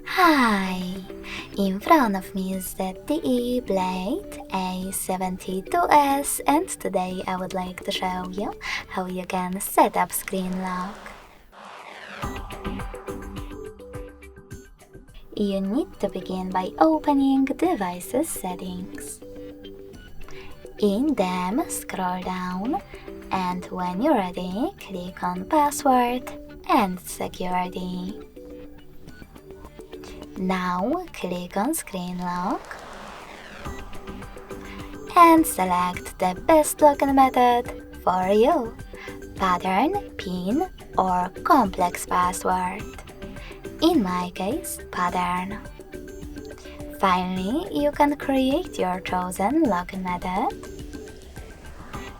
Hi! In front of me is the ZTE Blade A72S, and today I would like to show you how you can set up screen lock. You need to begin by opening Devices Settings. In them, scroll down, and when you're ready, click on Password and Security. Now click on Screen Lock and select the best login method for you: pattern, PIN, or complex password. In my case, pattern. Finally, you can create your chosen login method.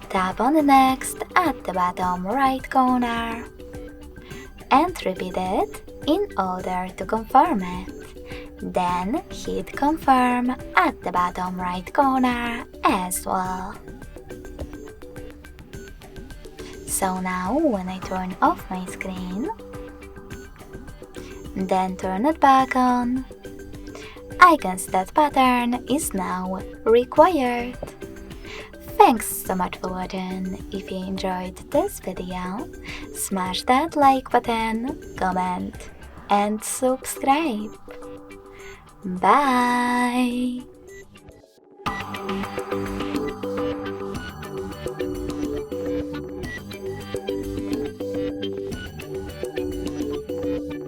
Tap on Next at the bottom right corner and repeat it in order to confirm it. Then hit Confirm at the bottom right corner as well. So now when I turn off my screen, then turn it back on, I can see that pattern is now required. Thanks so much for watching. If you enjoyed this video, smash that like button, comment, and subscribe. Bye!